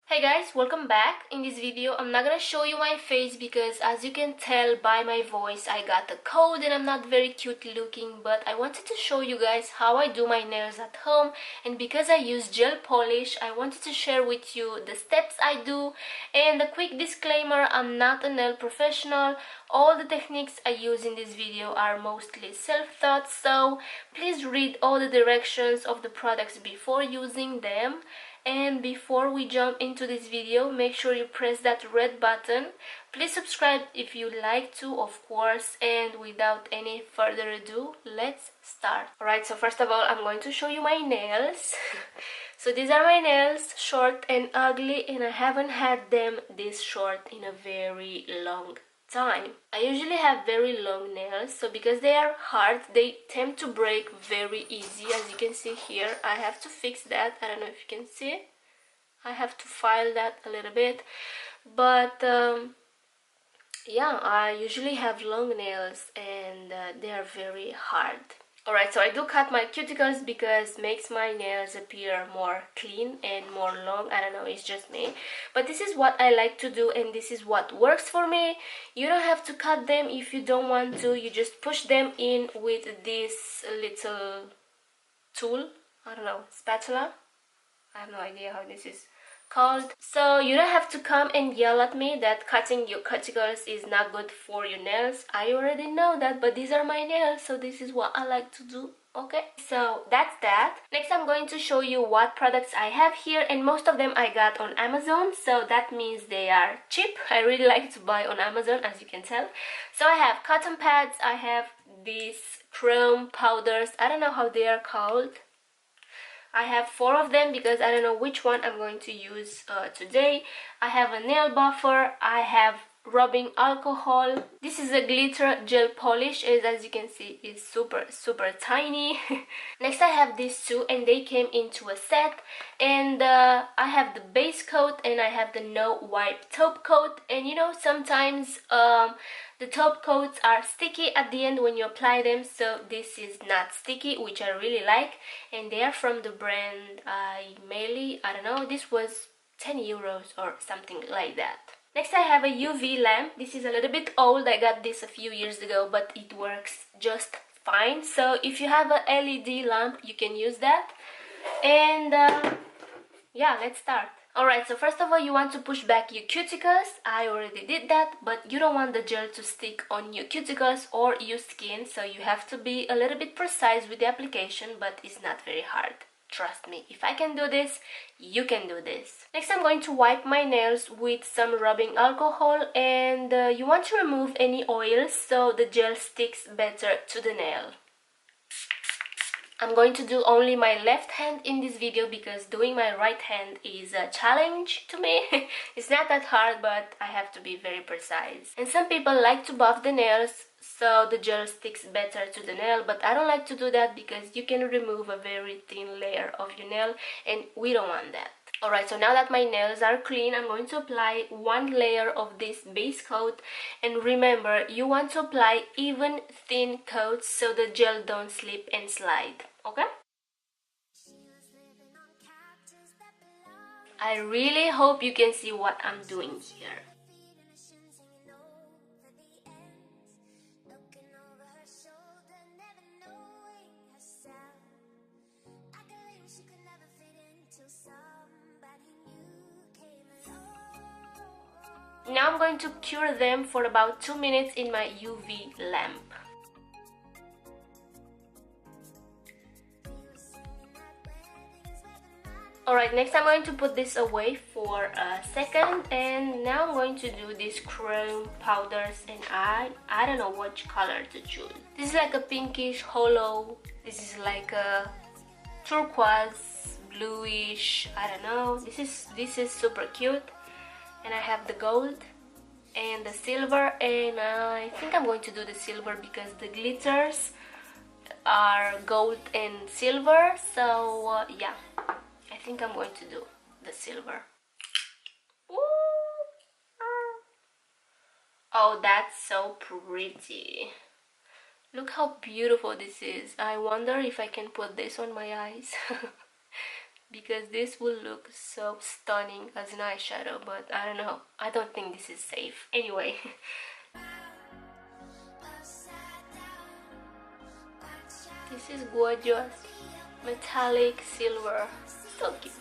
Hey guys, welcome back. In this video I'm not gonna show you my face because as you can tell by my voice I got a cold and I'm not very cute looking, but I wanted to show you guys how I do my nails at home, and because I use gel polish I wanted to share with you the steps I do. And a quick disclaimer, I'm not a nail professional. All the techniques I use in this video are mostly self-taught, so please read all the directions of the products before using them. And before we jump into this video, make sure you press that red button. Please subscribe if you like to, of course. And without any further ado, let's start. Alright, so first of all, I'm going to show you my nails. So these are my nails, short and ugly, and I haven't had them this short in a very long time. I usually have very long nails, so because they are hard they tend to break very easy. As you can see here, I have to fix that. I don't know if you can see, I have to file that a little bit, but yeah, I usually have long nails and they are very hard. Alright, so I do cut my cuticles because makes my nails appear more clean and more long. I don't know, it's just me. But this is what I like to do and this is what works for me. You don't have to cut them if you don't want to. You just push them in with this little tool. I don't know, spatula. I have no idea how this is called. So you don't have to come and yell at me that cutting your cuticles is not good for your nails. I already know that, but these are my nails, so this is what I like to do. Okay, so that's that. Next I'm going to show you what products I have here, and most of them I got on Amazon, so that means they are cheap. I really like to buy on Amazon, as you can tell. So I have cotton pads, I have these chrome powders, I don't know how they are called. I have 4 of them because I don't know which one I'm going to use today. I have a nail buffer, I have rubbing alcohol. This is a glitter gel polish, as you can see it's super tiny. Next I have these two and they came into a set, and I have the base coat and I have the no wipe top coat. And you know, sometimes the top coats are sticky at the end when you apply them, so this is not sticky, which I really like, and they are from the brand Meili. I don't know, this was 10 euros or something like that. Next I have a UV lamp. This is a little bit old, I got this a few years ago, but it works just fine. So if you have a LED lamp you can use that. And yeah, let's start. Alright, so first of all you want to push back your cuticles. I already did that, but you don't want the gel to stick on your cuticles or your skin, so you have to be a little bit precise with the application, but it's not very hard. Trust me, if I can do this, you can do this. Next I'm going to wipe my nails with some rubbing alcohol, and you want to remove any oils so the gel sticks better to the nail. I'm going to do only my left hand in this video because doing my right hand is a challenge to me. It's not that hard, but I have to be very precise. And some people like to buff the nails so the gel sticks better to the nail, but I don't like to do that because you can remove a very thin layer of your nail and we don't want that. Alright, so now that my nails are clean, I'm going to apply one layer of this base coat. And remember, you want to apply even thin coats so the gel don't slip and slide, okay? I really hope you can see what I'm doing here. Now I'm going to cure them for about 2 minutes in my UV lamp. Alright, next I'm going to put this away for a second, and now I'm going to do these chrome powders, and I don't know which color to choose. This is like a pinkish hollow, this is like a turquoise, bluish, I don't know. This is super cute. And I have the gold and the silver, and I think I'm going to do the silver because the glitters are gold and silver, so yeah, I think I'm going to do the silver. Ooh. Oh, that's so pretty. Look how beautiful this is. I wonder if I can put this on my eyes. because this will look so stunning as an eyeshadow, but I don't know, I don't think this is safe. Anyway. This is gorgeous, metallic silver, so cute.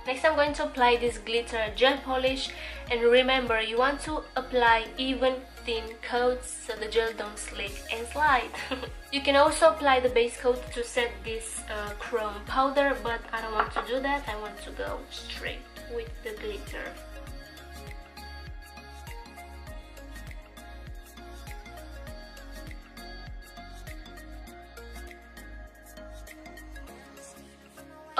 Next I'm going to apply this glitter gel polish, and remember, you want to apply even thin coats so the gel don't slip and slide. You can also apply the base coat to set this chrome powder, but I don't want to do that. I want to go straight with the glitter.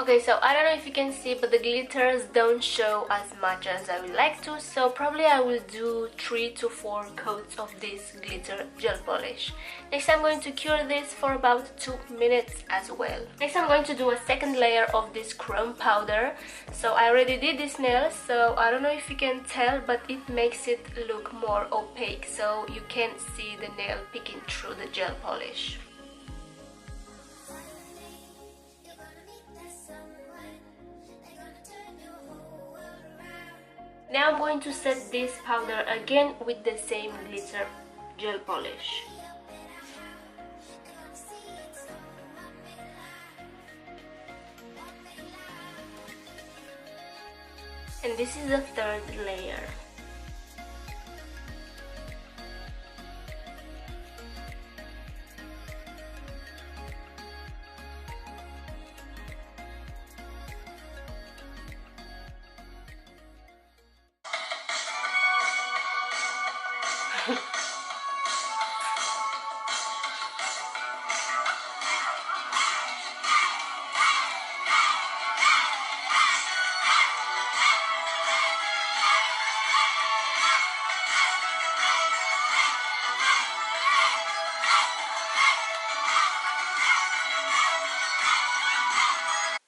Okay, so I don't know if you can see, but the glitters don't show as much as I would like to, so probably I will do 3 to 4 coats of this glitter gel polish. Next I'm going to cure this for about 2 minutes as well. Next I'm going to do a second layer of this chrome powder. So I already did this nail, so I don't know if you can tell, but it makes it look more opaque, so you can't see the nail peeking through the gel polish. Now I'm going to set this powder again with the same glitter gel polish. And this is the third layer.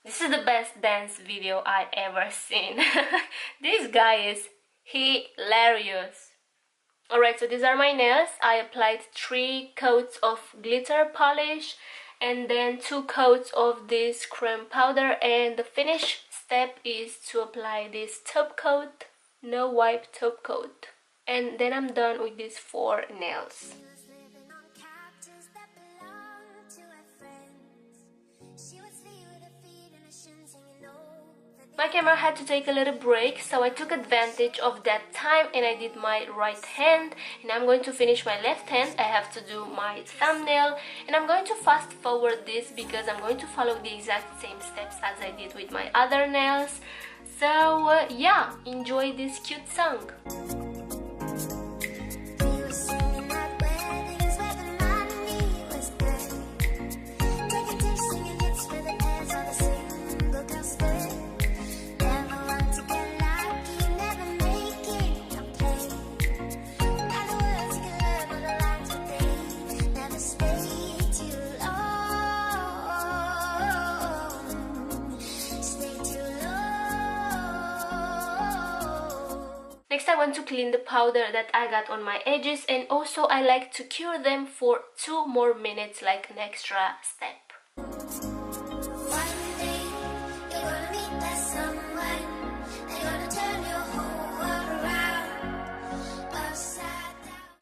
This is the best dance video I ever seen. This guy is hilarious. Alright, so these are my nails. I applied 3 coats of glitter polish and then 2 coats of this cream powder, and the finish step is to apply this top coat, no wipe top coat. And then I'm done with these 4 nails. My camera had to take a little break, so I took advantage of that time and I did my right hand, and I'm going to finish my left hand. I have to do my thumbnail, and I'm going to fast forward this because I'm going to follow the exact same steps as I did with my other nails. So yeah, enjoy this cute song. Next I want to clean the powder that I got on my edges, and also I like to cure them for 2 more minutes, like an extra step.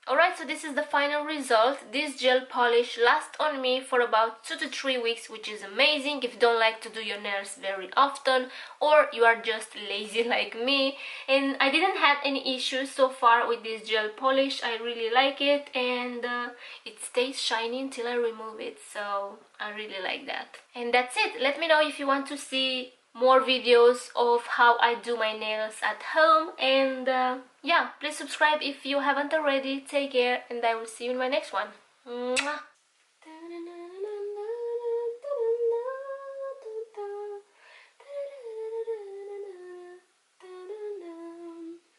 Alright, so this is the final result. This gel polish lasts on me for about 2 to 3 weeks, which is amazing if you don't like to do your nails very often, or you are just lazy like me. And I didn't have any issues so far with this gel polish. I really like it, and it stays shiny until I remove it, so I really like that. And that's it. Let me know if you want to see more videos of how I do my nails at home, and yeah, please subscribe if you haven't already. Take care, and I will see you in my next one. Mwah.